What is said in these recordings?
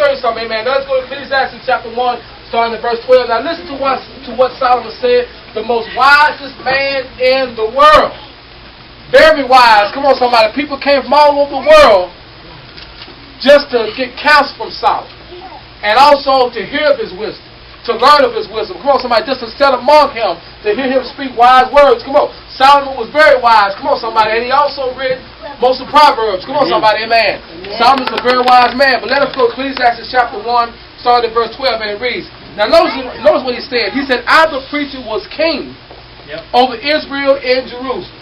show you something, amen. Let's go to Ecclesiastes chapter 1, starting at verse 12. Now listen to what Solomon said, the most wisest man in the world. Very wise. Come on, somebody. People came from all over the world just to get counsel from Solomon. And also to hear of his wisdom, to learn of his wisdom. Come on, somebody, just to sit among him, to hear him speak wise words. Come on. Solomon was very wise. Come on, somebody. And he also read most of Proverbs. Come on, somebody. Amen. Solomon's a very wise man. But let us go to Ecclesiastes chapter 1, starting at verse 12, and it reads. Now, notice what he said. He said, I, the preacher, was king over Israel and Jerusalem.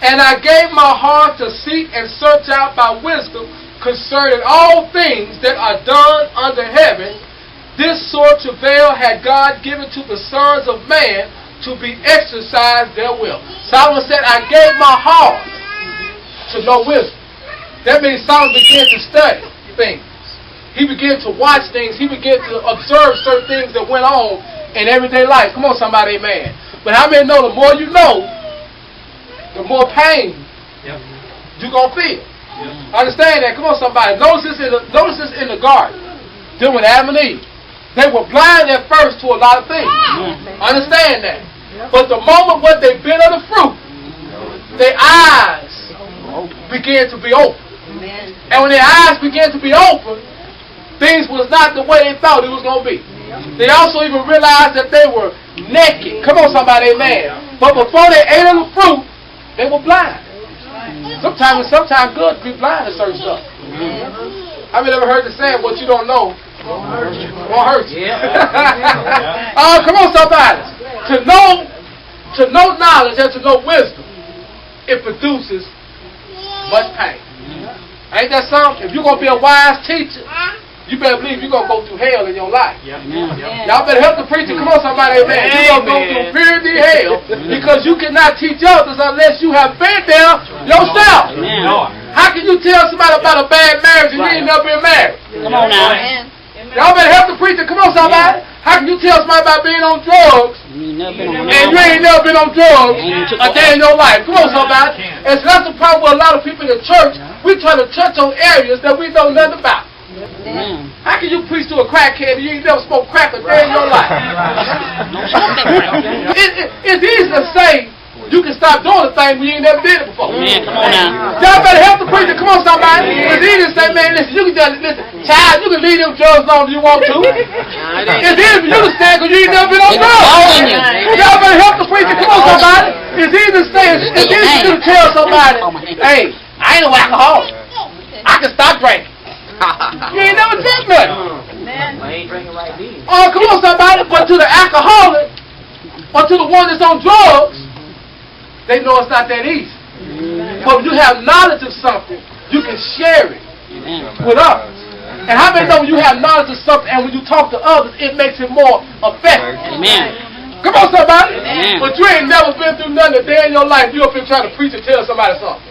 And I gave my heart to seek and search out by wisdom concerning all things that are done under heaven. This sort of travail had God given to the sons of man to be exercised their will. Solomon said, I gave my heart to know wisdom. That means Solomon began to study things. He began to watch things. He began to observe certain things that went on in everyday life. Come on, somebody, amen. But how many know the more you know, the more pain you're going to feel? Understand that? Come on, somebody. Notice this in the garden. Dealing with Adam and Eve. They were blind at first to a lot of things. Understand that. But the moment when they bit of the fruit, their eyes began to be open. And when their eyes began to be open, things was not the way they thought it was going to be. They also even realized that they were naked. Come on, somebody, amen. But before they ate of the fruit, they were blind. Sometimes good to be blind to certain stuff. Have you ever heard the saying, what you don't know won't hurt you? Oh, come on, somebody. To know knowledge and to know wisdom, it produces much pain. Ain't that something? If you're going to be a wise teacher, you better believe you're going to go through hell in your life. Y'all better help the preacher. Come on, somebody, amen. You're going to go through purity hell because you cannot teach others unless you have been there yourself. How can you tell somebody about a bad marriage and you ain't never been married? Come on now. Y'all better help the preacher. Come on, somebody. How can you tell somebody about being on drugs and you ain't never been on drugs a day in your life? Come on, somebody. And so that's the problem with a lot of people in the church. We try to touch on areas that we know nothing about. How can you preach to a crackhead and you ain't never smoked crack a day in your life? It's easy to say you can stop doing the thing when you ain't never did it before. Come on now. Y'all better help the preacher. Come on, somebody. It's easy to say, man, listen, you can just listen, child, you can leave them drugs long as you want to. It's easy for you to stand because you ain't never been on drugs. Y'all better help the preacher. Come on, somebody. It's easy to say. It's easy for you to tell somebody, hey, I ain't no alcoholic. I can stop drinking. You ain't never did nothing. Oh, come on, somebody. But to the alcoholic, or to the one that's on drugs, they know it's not that easy. But when you have knowledge of something, you can share it with others. And how many know when you have knowledge of something and when you talk to others, it makes it more effective? Come on, somebody. But you ain't never been through nothing a day in your life. You up here trying to preach and tell somebody something.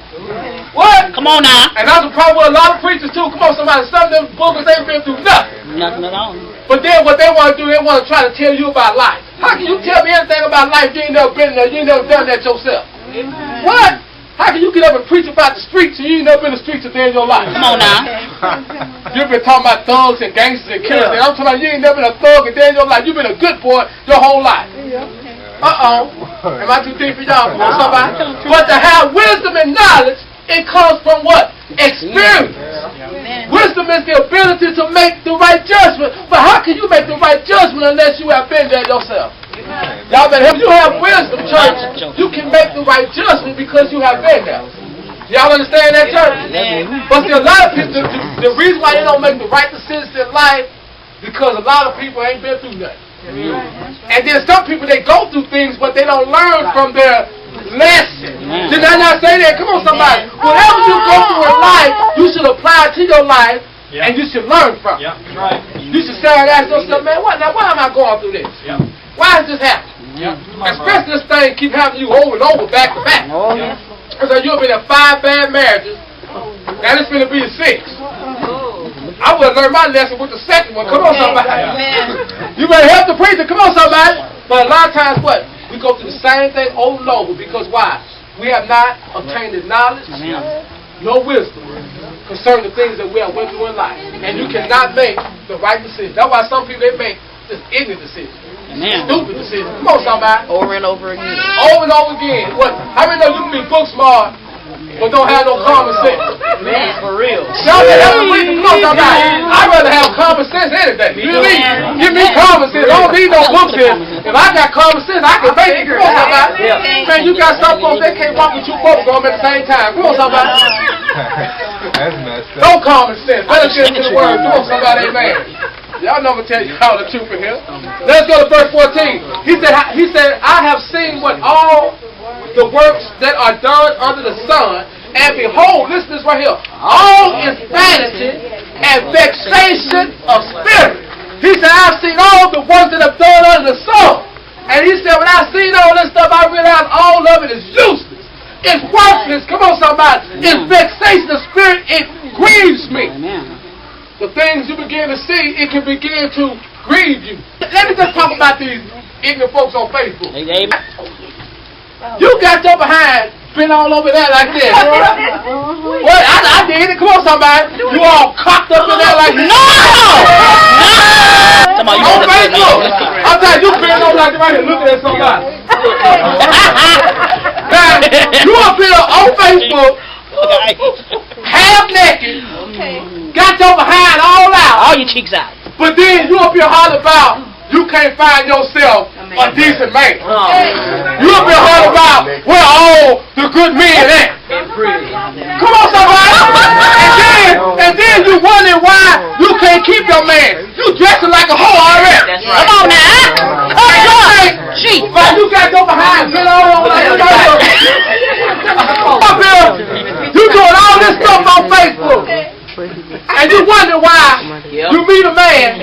What? Come on now. And that's the problem with a lot of preachers too. Come on, somebody. Some of them boogers ain't been through nothing. Nothing at all. But then what they want to do, they want to try to tell you about life. How can you tell me anything about life? You ain't never been there. You ain't never done that yourself. What? How can you get up and preach about the streets and you ain't never been in the streets a day in your life? Come on now. You've been talking about thugs and gangsters and killers. And I'm talking about you ain't never been a thug a day in your life. You've been a good boy your whole life. Am I too deep for y'all? Come on, somebody. But to have wisdom and knowledge, it comes from what? Experience. Wisdom is the ability to make the right judgment. But how can you make the right judgment unless you have been there yourself? Y'all better, if you have wisdom, church, you can make the right judgment because you have been there. Y'all understand that, church? But see, a lot of people, the reason why they don't make the right decisions in life, because a lot of people ain't been through nothing. And then some people, they go through things, but they don't learn from their lesson. Did I not say that? Come on, somebody. Whatever you go through in life, you should apply it to your life, and you should learn from it. You should sit and ask yourself, man, why am I going through this? Why is this happening? Especially this thing keep happening to you over and over, back to back. So you've been in 5 bad marriages, now this finna be the 6th. I would have learned my lesson with the second one. Come on, somebody. You better help the preacher. Come on, somebody. But a lot of times, what? We go through the same thing over and over because why? We have not obtained the knowledge, no wisdom, concerning the things that we are went through in life. And you cannot make the right decision. That's why some people, they make just ignorant decisions. Amen. Stupid decisions. Come on, somebody. Over and over again. Over and over again. What? How many know you can be book smart, but don't have no common sense? Man, for real. Y'all can have a reason. Come on, somebody. I'd rather have common sense any day. You me? Give me common sense. I don't need no books here. If I got common sense, I can make it. Come on, somebody. Man, you got some folks, they can't walk with you folks going at the same time. Come on, somebody. That's messed up. No common sense. Better get into the word. Come on, somebody. Amen. Y'all know I'm going to tell you all the truth in here. Let's go to verse 14. He said, I have seen what all the works that are done under the sun, and behold, listen to this right here, all is vanity and vexation of spirit. He said, I've seen all the works that are done under the sun. And he said, when I seen all this stuff, I realized all of it is useless. It's worthless. Come on, somebody. It's vexation of spirit. It grieves me. Amen. The things you begin to see, it can begin to grieve you. Let me just talk about these ignorant folks on Facebook. Amen. You got your behind been all over there like this. What? I did it. Come on, somebody. You all cocked up in there like, no! On Facebook. I'm telling you, been over like this right here looking at somebody. Now, you up here on Facebook, half naked, got your behind all out. All your cheeks out. But then you up here hollering about you can't find yourself a decent man. You up here hollering about where all the good men at. Come on, somebody. And then you wondering why you can't keep your man. You dressing like a hoe already. That's right. Come on now. Cheat. But you got your behind been all over like somebody. Up here, you doing all this stuff on Facebook. And you wonder why you meet a man,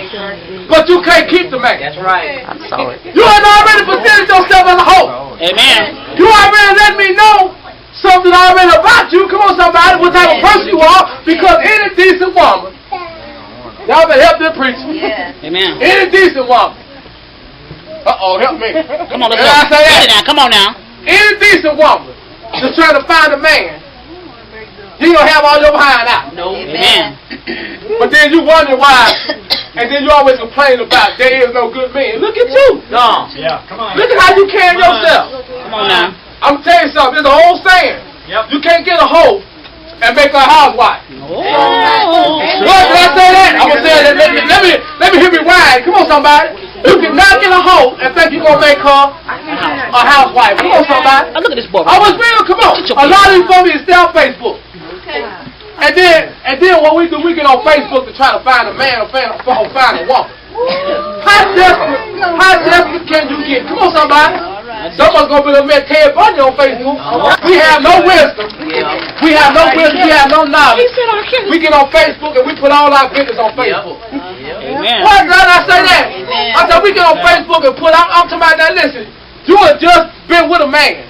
but you can't keep the man. That's right. I saw it. You have already presented yourself as a hoe. Amen. You already let me know something already about you. Come on, somebody, what type of person you are, because any decent woman, y'all better help this preacher. Yeah. Amen. Any decent woman. Uh-oh, help me. Come on, let's go. I say that? Now. Come on now. Any decent woman that's trying to find a man, you gonna have all your behind out. No. Amen. But then you wonder why, and then you always complain about there is no good man. Look at you. No. Yeah, come on. Look at how you carry yourself. Come on now. I'm gonna tell you something. There's an old saying. Yep. You can't get a hoe and make her a housewife. Oh. What did I say that? I'm gonna say that. Let me hear me wide. Come on, somebody. You cannot get a hoe and think you're gonna make her a housewife. Come on, somebody. Oh, look at this boy. I was real. Come on. A lot of these folks need to stay on Facebook. And then what we do, we get on Facebook to try to find a man or find a woman. How desperate can you get? Come on, somebody. Someone's gonna be a man Ted Bundy on Facebook. We have no wisdom. We have no wisdom. We have no knowledge. We get on Facebook and we put all our business on Facebook. Amen. Why did I say that? I said we get on Facebook and put. I'm talking about that. Listen, you have just been with a man.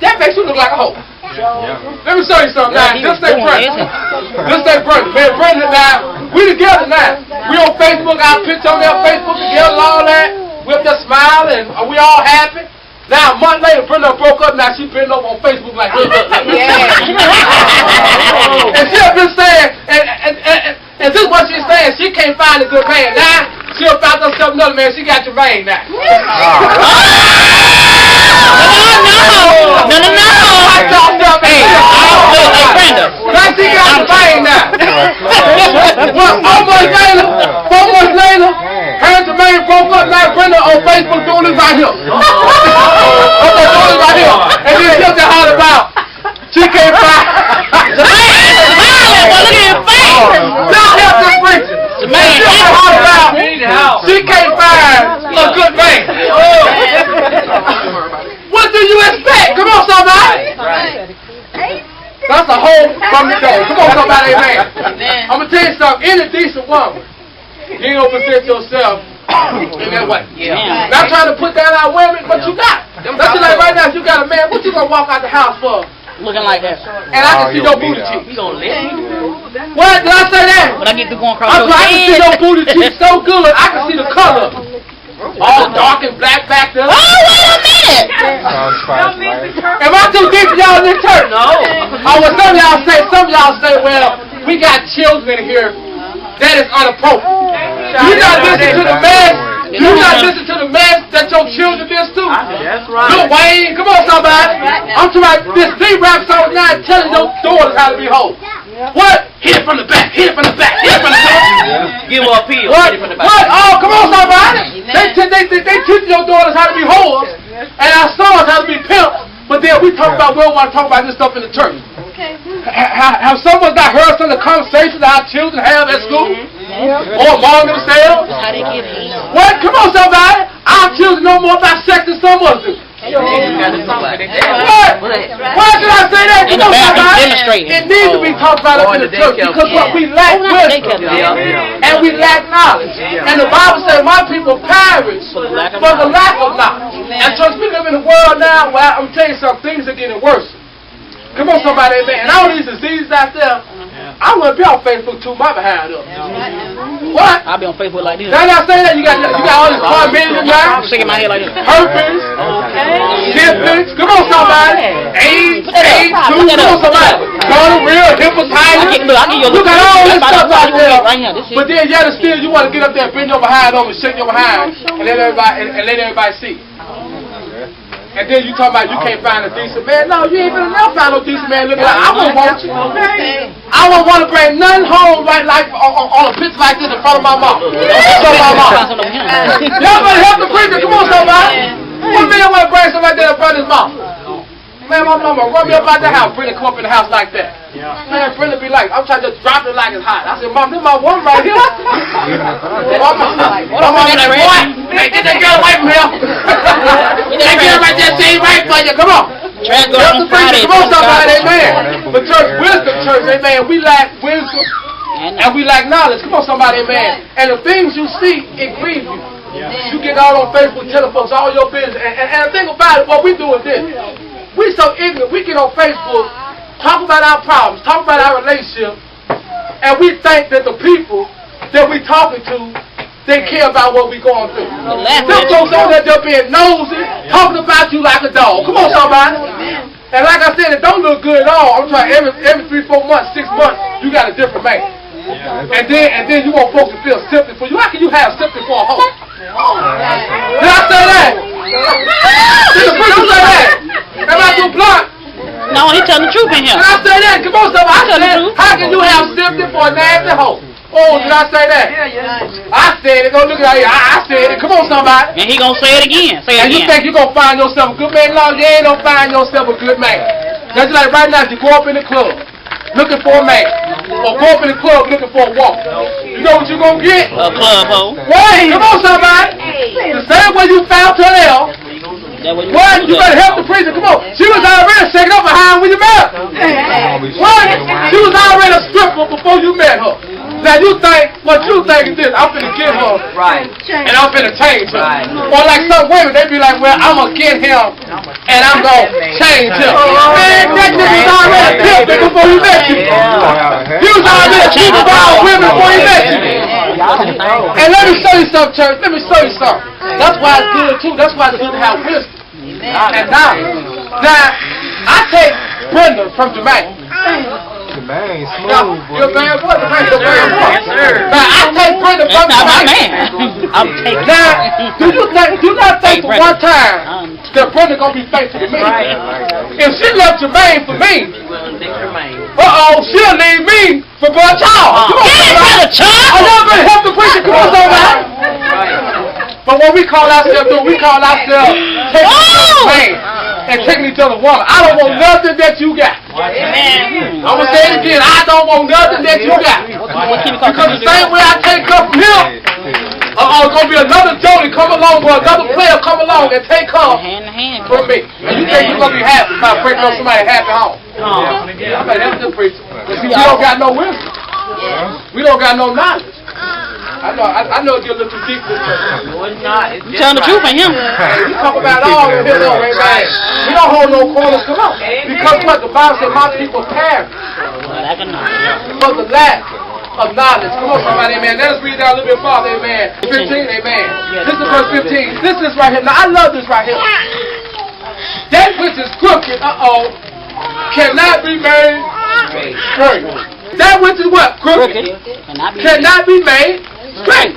That makes you look like a hoe. Let me show you something now. Just say Brenda. Just say Brenda. Man, Brenda now, we together now. We on Facebook, our picture on there, Facebook together, all that. We up there smiling, and we all happy. Now, a month later, Brenda broke up. Now she been over on Facebook like this. And she have been saying, and this is what she's saying. She can't find a good man. Now she found herself another man. She got your man now. No. Hey, Brenda. Now she got your man now. Well, 4 months later, her and Jermaine broke up. Now Brenda on Facebook doing this right here. Doing this right here. And then she'll get hot about. She can't find. Jermaine, look at his face. Y'all help this preacher. Jermaine, she'll get hot about. She can't find a good man. What do you expect? Come on, somebody. That's a whole from the door. Come on, somebody, amen. I'm going to tell you something. Any decent woman, you ain't going to present yourself in that way. Yeah. Not trying to put down our women, but you got. That's like right now, if you got a man, what you going to walk out the house for? Looking like that. And I can see your booty cheeks. You gonna live? What? Did I say that? When I get to going across I can see your booty cheeks so good, I can see the color. all dark and black back there. Oh, wait a minute. Am I too deep for y'all in this church? No. Oh, well, some of y'all say, well, we got children in here. That is inappropriate. You not listen to the mess. You not listen to the mess that your children listen to. That's right. Look, Wayne, come on, somebody. I'm talking about this C-rap song now telling your daughters how to be hoes. What? Hit it from the back. Hit it from the back. Hit it from the back. Give her a pill. What? Hit it from the back. What? Oh, come on, somebody. They teach your daughters how to be hoes, and our sons how to be pimps. But then we talk about, we don't want to talk about this stuff in the church. Okay. Have someone not heard some of the conversations that our children have at school? Or among themselves? What? Come on, somebody. Our children know more about sex than some of us do. What? Why should I say that? Come on, somebody. It needs to be talked about up in the church because what we lack wisdom and we lack knowledge. And the Bible says, my people perish for the lack of knowledge. And church, we live in a world now where I'm telling you some things are getting worse. Come on, somebody, man. And all these diseases out there, I wouldn't be on Facebook too my behind up. What? I'll be on Facebook like this. Now I say that you got all this chlamydia now. I'm shaking my head like this. Herpes, syphilis. Come on, somebody. AIDS, come on, somebody. Gonorrhea, hepatitis. Look at all this stuff out there. But then yet still you want to get up there, bend your behind over, shake your behind, and let everybody see. And then you talking about you can't find a decent man. No, you ain't gonna never find no decent man looking like I wouldn't want you. I wouldn't want to bring nothing home like on a picture like this in front of my mom. Y'all better help the preacher. Come on, somebody. What man want to bring something like that in front of his mom? Man, my mama run me up out the house, Brenda come up in the house like that. Man, Brenda be like, I'm trying to just drop it like it's hot. I said, Mom, this my woman right here. Mama like, boy, man, get that girl away from here. That girl right there, she ain't right for you. Come on. Come on, somebody, amen. But church, wisdom, church, amen. We lack wisdom and we lack knowledge. Come on, somebody, amen. And the things you see, it grieves you. You get out on Facebook telling folks all your business. And the thing about it, what we do is this. We so ignorant. We get on Facebook, talk about our problems, talk about our relationship, and we think that the people that we talking to, they care about what we going through. Some folks on there just being nosy, talking about you like a dog. Come on, somebody. And like I said, it don't look good at all. I'm trying every 3, 4 months, 6 months, you got a different man. And then you want folks to feel sympathy for you. How can you have sympathy for a hoe? Did I say that? Did the preacher say that? Am I too blunt? No, he's telling the truth in here. Did I say that? Come on, somebody. I said, how can you have sympathy for a nasty hoe? Oh, did I say that? I said it. Go look at it. I said it. Come on, somebody. And he gonna say it again. Say it and again. You think you gonna find yourself a good man? No, you ain't gonna find yourself a good man. That's like right now, you go up in the club looking for a man, or go up in the club looking for a woman. You know what you gonna get? A club hoe. Wait, come on, somebody. The same way you found to hell. What? You better help the preacher. Come on. She was already shaking up behind when you met her. What? She was already a stripper before you met her. Now you think, what you think is this, I'm finna get her, right, and I'm finna change her. Right. Or like some women, they be like, well, I'm gonna get him, and I'm gonna change him. Man, that nigga was already pimping before he met you. He was already cheating about women before he met you. And let me show you something, church. Let me show you something. That's why it's good, too. That's why it's good to have wisdom and knowledge. Now, I take Brenda from Jamaica. Jermaine, smooth, boy. You're a bad boy. You're a bad boy. Now, I take Brenda from Jamaica. I'm taking. Now, do not think for one time that Brenda gonna be faithful to me. If she left Jermaine for me, she'll leave me for Brother Charles. Come on, Brother Charles. I never been help the preacher. Come on, somebody. But what we call ourselves, taking each other man and taking each other woman. I don't want nothing that you got. I'm gonna say it again. I don't want nothing that you got. Because the same way I take her from him, gonna be another Jody come along or another player come along and take her from me. And you think you're gonna be happy by breaking up somebody's happy home? I mean, that's the preacher. See, we don't got no wisdom. We don't got no knowledge. I know it get a little too deep this time. No, it's not. You telling the truth in him. We talk about all of this, right? We don't hold no corners. Come on. Because what the Bible said, my people perish for the lack of knowledge. Come on, somebody, amen. Let us read down a little bit farther, amen. 15, amen. This is verse 15. This is right here. Now, I love this right here. That which is crooked, cannot be made straight. That which is what? Crooked. Cannot be made straight.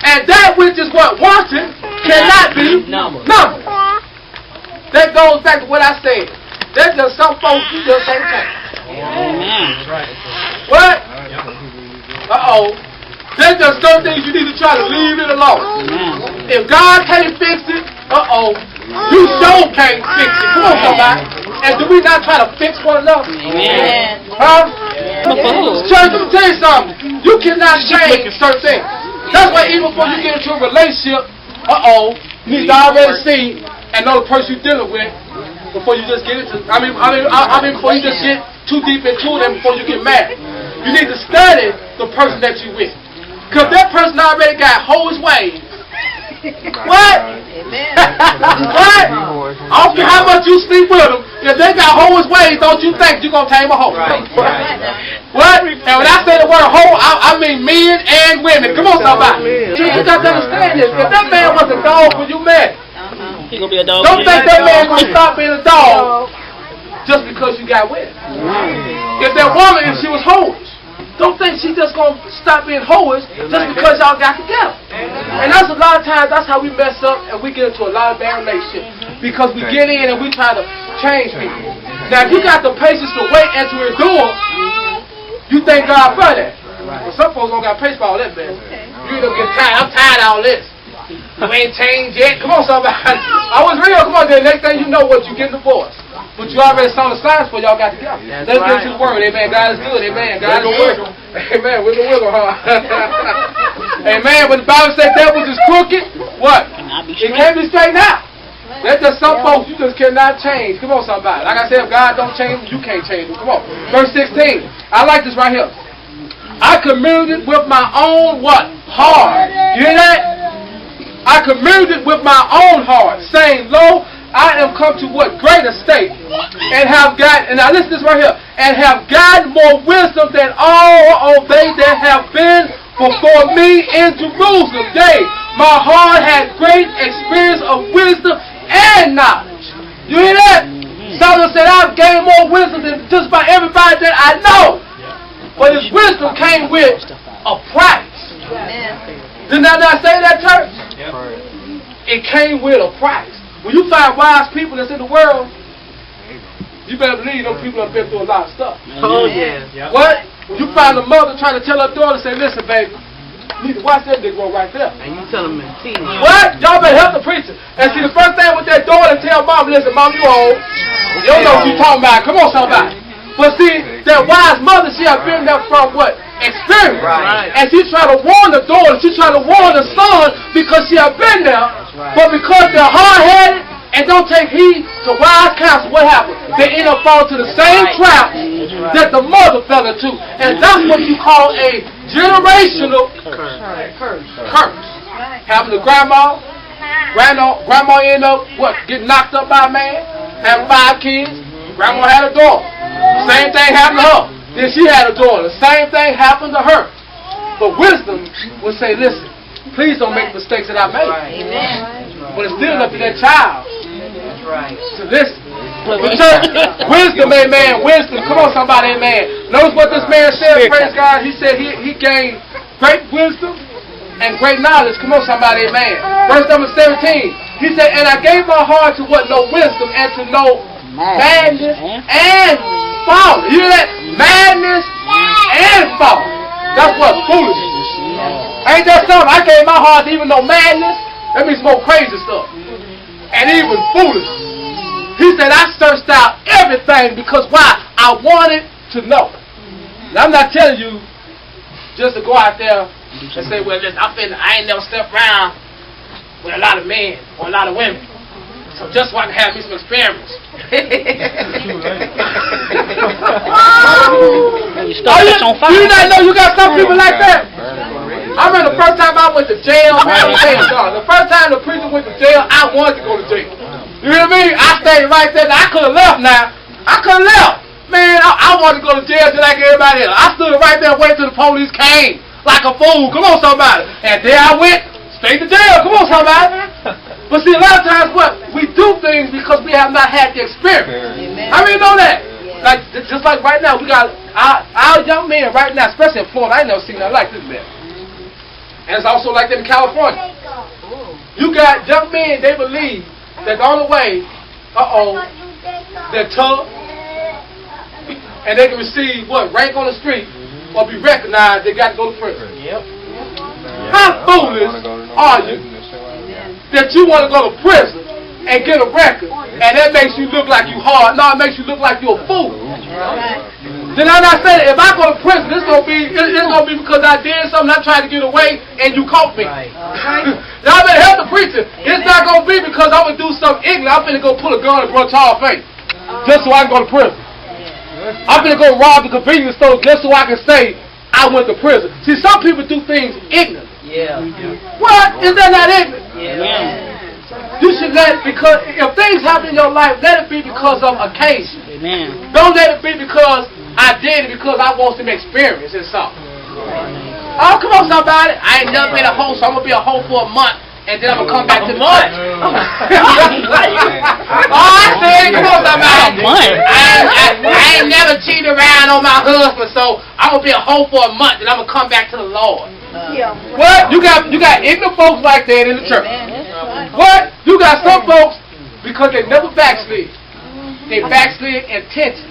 And that which is what? Wanted cannot be numbered. That goes back to what I said. There's just some folks you just can't change. What? There's just some things you need to try to leave it alone. If God can't fix it, you sure can't fix it. Come on, somebody. And do we not try to fix one another? Huh? Church, let me tell you something. You cannot change certain things. That's why even before you get into a relationship, you need to already see and know the person you're dealing with before you just get into. Before you just get too deep into them before you get married. You need to study the person that you with. Because that person already got hoes ways. What? What? I don't care how much you sleep with them. If they got hoes ways, don't you think you're going to tame a hoe? What? And when I say the word hoe, I mean men and women. Come on, somebody. You got to understand this. If that man was a dog when you met, he gonna be a dog. Don't think that man going to stop being a dog just because you got with him. If that woman, if she was hoes, don't think she just going to stop being hoes just because y'all got together. And that's a lot of times, that's how we mess up and we get into a lot of bad relationships. Because we get in and we try to change people. Now, if you got the patience to wait and to endure, you thank God for that. But some folks don't got patience for all that, man. You don't get tired. I'm tired of all this. You ain't changed yet. Come on, somebody. I was real. Come on, then. Next thing you know what, you get divorced. But you already saw the signs for y'all got together. Let's get to the word. Amen. God is good. Amen. God is wiggle. Amen. Wiggle, wiggle, huh? Amen. When the Bible says that which is crooked, what? It can't be straightened out. That's just some folks you just cannot change. Come on, somebody. Like I said, if God don't change them, you can't change them. Come on. Verse 16. I like this right here. I communed with my own what? Heart. You hear that? I communed with my own heart, saying, lo, I am come to what great estate, and have got, and now listen to this right here, and have gotten more wisdom than all they that have been before me in Jerusalem. Yea, my heart had great experience of wisdom and knowledge. You hear that? Solomon said, I've gained more wisdom than just about everybody that I know. But his wisdom came with a price. Didn't I not say that, church? It came with a price. When you find wise people that's in the world, you better believe those people have been through a lot of stuff. Oh, yeah. What? When you find a mother trying to tell her daughter, say, listen, baby, you need to watch that nigga right there. And you tell them in tears. What? Y'all better help the preacher. And see, the first thing with that daughter, tell mom, listen, mom, you old. You don't know what you talking about. Come on, somebody. But see, that wise mother, she have been there from what? Experience. Right. And she try to warn the daughter, she try to warn the son because she have been there. But because they're hard-headed and don't take heed to wise counsel, what happens? They end up falling to the same trap that the mother fell into. And that's what you call a generational curse. Having a grandma end up, what, getting knocked up by a man, having 5 kids, grandma had a daughter. Same thing happened to her. Then she had a daughter. The same thing happened to her. But wisdom would say, listen, please don't make mistakes that I made. But it's still up to that child to listen. The church, wisdom, amen. Wisdom. Come on, somebody, amen. Notice what this man said, praise God. He said he gained great wisdom and great knowledge. Come on, somebody, amen. Verse number 17. He said, and I gave my heart to what? Know wisdom and to know madness and folly. You hear that? Madness and folly. That's what? Foolishness. Ain't that something? I gave my heart to even know madness. That means more crazy stuff. And even foolishness. He said, I searched out everything because why? I wanted to know. Now, I'm not telling you just to go out there and say, well, listen, I ain't never stepped around with a lot of men or a lot of women. So just so I can have me some experience. Do you not know you got some people like that? I remember the first time I went to jail, the first time the preacher went to jail, I wanted to go to jail. You hear me? I stayed right there. I could have left now. I could have left. Man, I wanted to go to jail just like everybody else. I stood right there waiting till the police came like a fool. Come on, somebody. And there I went, straight to jail. Come on, somebody. But see, a lot of times what? We do things because we have not had the experience. How many know that? Like, just like right now, we got our young men right now, especially in Florida. I ain't never seen nothing like this, man. And it's also like that in California. You got young men, they believe that the only way, they're tough, and they can receive rank on the street or be recognized, they got to go to prison. How foolish are you that you want to go to prison and get a record, and that makes you look like you hard? No, it makes you look like you're a fool. Then I'm not saying that if I go to prison, it's gonna be because I did something, I tried to get away, and you caught me. Y'all better help the preacher. It's not gonna be because I'm gonna do something ignorant. I'm finna go pull a gun in Brother Charles' face just so I can go to prison. I'm gonna go rob the convenience store just so I can say I went to prison. See, some people do things ignorant. What? Is that not ignorant? You should let it, because if things happen in your life, let it be because of occasion. Don't let it be because I did it because I want some experience in something. Oh, come on, somebody. I ain't never been a hoe, so I'm gonna be a hoe for a month. And then I'm going to come back to the month. I said, come on, somebody. I ain't never cheated around on my husband, so I'm going to be a hoe for a month, and I'm going to come back to the Lord. What? You got ignorant folks like that in the church. What? You got some folks, because they never backslid. They backslid intentionally.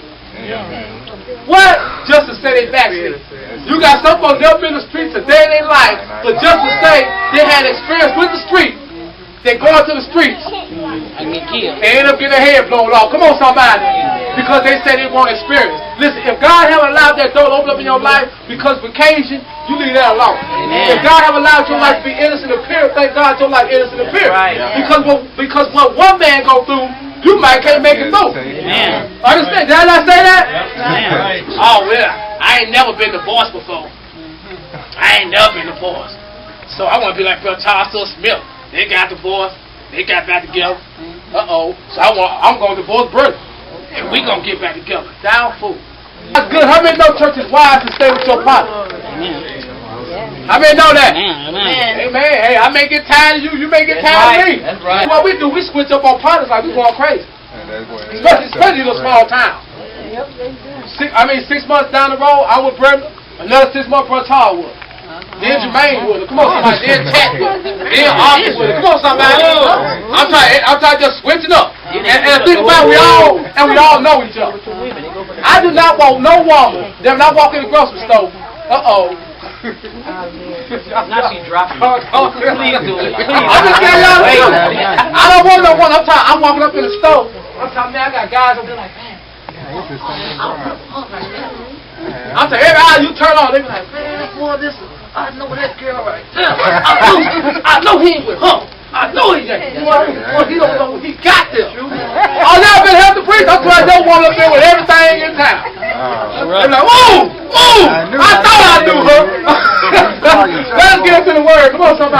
What? Just to say they backslid. You got some folks never been in the streets a day in their life, but just to say they had experience with the street, they go out to the streets and get killed. They end up getting their head blown off. Come on, somebody. Because they say they want experience. Listen, if God haven't allowed that door to open up in your life because of occasion, you leave that alone. If God haven't allowed your life to be innocent and pure, thank God your life is innocent and pure. Because what one man go through, you might can't make it through. Understand? Did I not say that? Oh, well, I ain't never been divorced before. I ain't never been divorced. So I want to be like Brother Charles Smith. They got divorced. They got back together. So I'm going to divorce brother. And we going to get back together. Down fool. That's good. How many know church is wise to stay with your partner? How many know that? Amen. Hey, I may get tired of you. You may get tired of me. That's right. What we do, we switch up on partners like we going crazy. Especially in a small town. 6 months down the road, I was Brenda. Another 6 months Brother Charles was. Then Jermaine was. Come on, somebody. Then Cat was. Then Arthur was. Come on, somebody. I'm trying to just switch it up. And think about it, we all know each other. I do not want no woman that when I walk in the grocery store. Now she dropping. Please do it. I'm just telling y'all the truth. I don't want no one. I'm walking up in the store. I'm telling man, I got guys over there like, man. I'm telling every eye you turn on, they be like, man, boy, this I know that girl right there. I know he ain't with her. I know he ain't. Boy, he don't know what he got this. Oh, y'all been help the priest. That's why I don't want up there with everything in town. They're like, whoa, I thought I knew her. Let's get into the word. Come on, somebody.